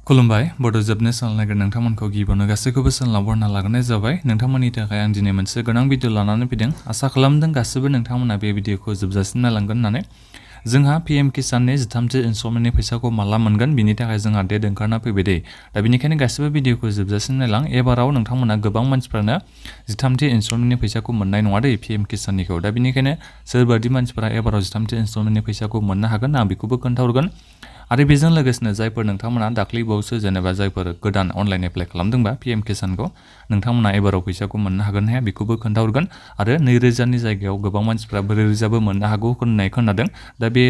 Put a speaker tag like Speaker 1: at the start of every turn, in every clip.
Speaker 1: खुलुमबाय बड' जोबनो सानलायगोन नोंथांमोनखौ गिबियावनो गासैखौबो सानलाव बरना लागोनाय जाबाय नोंथांमोननि थाखाय आं दिनै मोनसे गोनां भिडिअ लानानै फैदों आसा खालामदों गासिबो नोंथांमोना बे भिडिअखौ जोबजासिम नायलांगोन होननानै जोंहा पीएम किसाननि 13थि इनस्टलमेन्टनि फैसाखौ माला मोनगोन बिनि थाखाय जोंहा डेट ओंखारना फैबाय दे दा बेनिखायनो गासिबो भिडिअखौ जोबजासिम नायलां एबाराव नोंथांमोना गोबां मानसिफोरानो 13थि इनस्टलमेन्टनि फैसाखौ मोननाय नङा दे पीएम किसाननिखौ दा बेनिखायनो सोरबादि मानसिफोरा एबाराव 13थि इनस्टलमेन्टनि फैसाखौ मोननो हागोन आं बेखौबो खोन्थाहरगोन आरो बेजों लोगोसेनो जायफोर नोंथांमोना दाख्लैबावसो जेनेबा जायफोर गोदान अनलाइन एप्लाइ खालामदोंबा पीएम किसानखौ नोंथांमोना एबाराव फैसाखौ मोननो हागोन हाया बेखौबो खोन्थाहरगोन आरो 2000नि जायगायाव गोबां मानसिफ्रा 4000बो मोननो हागौ होननाय खोनादों दा बे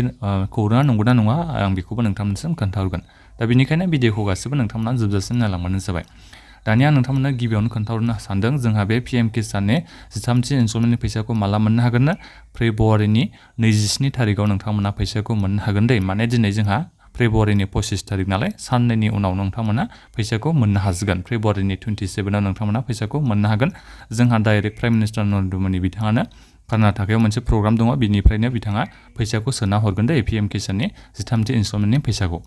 Speaker 1: खौराङा नंगौना नङा आं बेखौबो नोंथांमोनसिम खोन्थाहरगोन दा बेनिखायनो भिडिअखौ गासिबो नोंथांमोना जोबजासिम नायलांबानो जाबाय दानिया नोंथांमोना गिबियावनो खोन्थाहरनो सानदों जोंहा बे पीएम किसाननि 13थि इनस्टलमेन्टनि फैसाखौ माला मोननो हागोन फेब्रुवारिनि 27 थारिखआव नोंथांमोना फैसाखौ मोननो हागोन दे माने दिनै जोंहा फेब्रुवारिनि 25 थारिख नालाय साननैनि उनाव नोंथांमोना फैसाखौ मोननो हासिगोन फेब्रुवारिनि 27आव नोंथांमोना फैसाखौ मोननो हागोन जोंहा direct prime minister Narendra Modi बिथाङानो कर्नाटकआव मोनसे प्रग्राम दङ बिनिफ्रायनो बिथाङा फैसाखौ सोना हरगोन दे पीएम किसाननि 13थि इनस्टलमेन्टनि फैसाखौ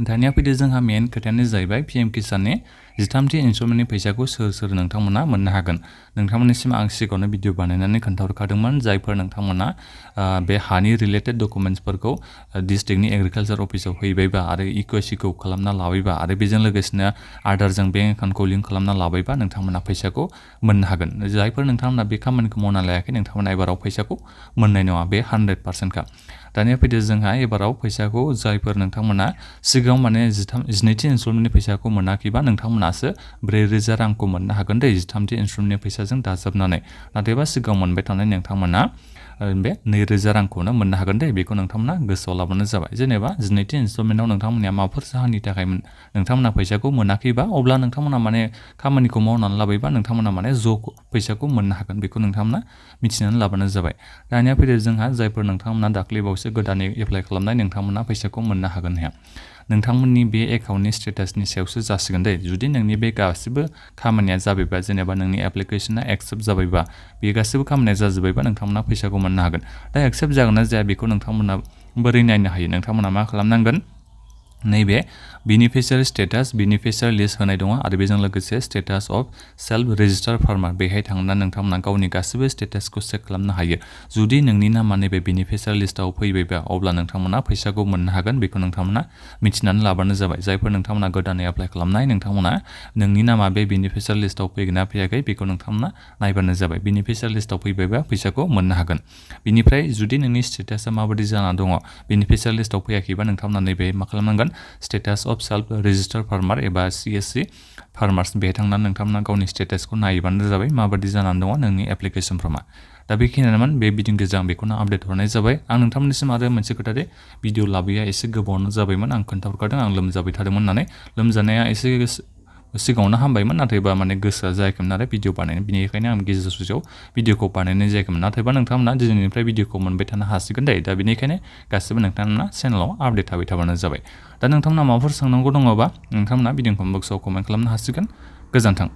Speaker 1: दानिया फैदो जोंहा मेन खोथायानो जाहैबाय पीएम किसाननि 13थि इनस्टलमेन्टनि फैसाखौ सोर नोंथांमोना मोननो हागोन नोंथांमोननिसिम आं सिगाङावनो भिडिअ बानायनानै खोन्थाहरखादोंमोन जायफोर नोंथांमोना बे हानि रिलेटेड डकुमेन्ट्सफोरखौ डिस्ट्रिक्टनि एग्रिकालचार अफिसाव हैबायबा आरो इक्वेसिखौ खालामना लाबायबा आरो बेजों लोगोसेनो आधारजों बेंक एकाउन्टखौ लिंक खालामना लाबायबा नोंथांमोना फैसाखौ मोननो हागोन जायफोर नोंथांमोना बे खामानिखौ मावना लायाखै नोंथांमोना एबाराव फैसाखौ मोननाय नङा बे 100%खा दानिया फैदो जोंहा एबाराव फैसाखौ जायफोर नोंथांमोना सिगाङाव माने 12थि इनस्टलमेन्टनि फैसाखौ मोनाखैबा नोंथांमोनासो 4000 रांखौ मोननो हागोन दे 13थि इनस्टलमेन्टनि फैसाजों दाजाबनानै नाथायबा सिगाङाव मोनबाय थानाय नोंथांमोना बे 2000 रांखौनो मोननो हागोन दे बेखौ नोंथांमोना गोसोआव लाबानो जाबाय जेनेबा 12थि इनस्टलमेन्टआव नोंथांमोना माबाफोर जाहोननि थाखाय नोंथांमोना फैसाखौ मोनाखैबा अब्ला नोंथांमोना माने खामानिखौ मावनानै लाबायबा नोंथांमोना माने फैसाखौ मोननो हागोन बेखौ नोंथांमोना मिथिनानै लाबानो जाबाय दानिया फैदो जोंहा जायफोर नोंथांमोना दाख्लैबावसो गोदानै एप्लाइ खालामनाय नोंथांमोना फैसाखौ मोननो हागोन हाया नोंथांमोननि बे एकाउन्टनि स्टेटासनि सायावसो जासिगोन दे जुदि नोंनि बे गासिबो खामानिया जाबायबा जेनेबा नोंनि एप्लिकेशना एक्सेप्ट जाबायबा बे गासिबो खामानिया जाजोबबायबा नोंथांमोना फैसाखौ मोननो हागोन दा एक्सेप्ट जागोन ना जाया बेखौ नोंथांमोना बोरै नायनो हायो नोंथांमोना मा खालामनांगोन नैबे बेनिफिशियारि स्टेटास बेनिफिशियारि लिस्ट होनाय दङ आरो बेजों लोगोसे status of self register farmer बेहाय थांनानै नोंथांमोना गावनि गासिबो स्टेटासखौ चेक खालामनो हायो जुदि नोंनि नामा नैबे बेनिफिशियारि लिस्टआव फैबायबा अब्ला नोंथांमोना फैसाखौ मोननो हागोन बेखौ नोंथांमोना मिथिनानै लाबानो जाबाय जायफोर नोंथांमोना गोदानै एप्लाइ खालामनाय नोंथांमोना नोंनि नामा बे बेनिफिशियारि लिस्टआव फैगोन ना फैयाखै बेखौ नोंथांमोना नायबानो जाबाय बेनिफिशियारि लिस्टआव फैबायबा फैसाखौ मोननो हागोन बिनिफ्राय जुदि नोंनि स्टेटासा माबायदि जाना दङ बेनिफिशियारि लिस्टआव फैयाखैबा नोंथांमोना नैबे मा खालामनांगोन status of self register farmer एबा CSC फार्मार्स बेहाय थांनानै नोंथांमोना गावनि स्टेटासखौ नायबानो जाबाय माबायदि जानानै दङ नोंनि एप्लिकेशन फर्मा दा बेखिनियानोमोन बे भिडिअनि गेजेरजों आं बेखौनो आपडेट हरनाय जाबाय आं नोंथांमोननिसिम आरो मोनसे खोथा दे भिडिअ लाबोया एसे गोबावनो जाबायमोन आं खोन्थाहरखादों आं लोमजाबाय थादोंमोन होननानै लोमजानाया एसे सिगाङावनो हामबायमोन नाथायबा माने गोसोआ जायाखैमोन आरो भिडिअ बानायनो बेनिखायनो आं गेजेर ससेयाव भिडिअखौ बानायनाय जायाखैमोन नाथायबा नोंथांमोना दिनैनिफ्राय भिडिअखौ मोनबाय थानो हासिगोन दे दा बेनिखायनो गासिबो नोंथांमोना चेनेलाव आपडेट थाबाय थाबानो जाबाय दा नोंथांमोना माबाफोर सोंनांगौ दङबा नोंथांमोना भिडिअ कमेन्ट बक्सआव कमेन्ट खालामनो हासिगोन गोजोन्थों